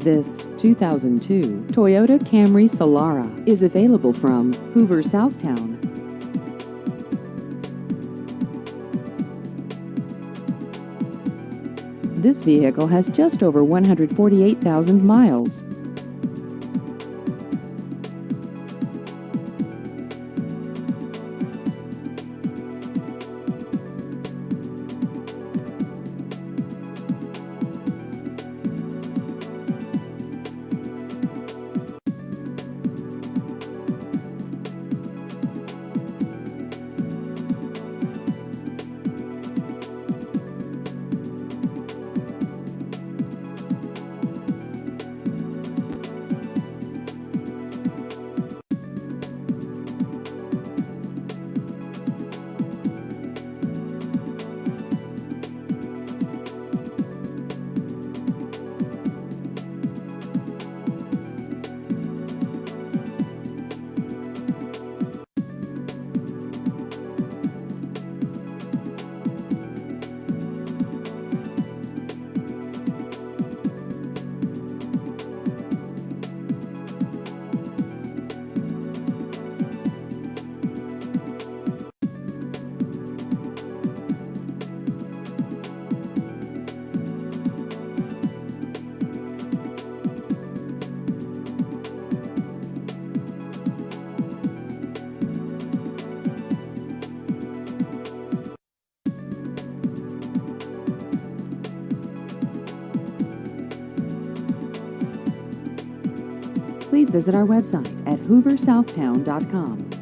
This 2002 Toyota Camry Solara is available from Hoover, Southtown. This vehicle has just over 148,000 miles. Please visit our website at hooversouthtown.com.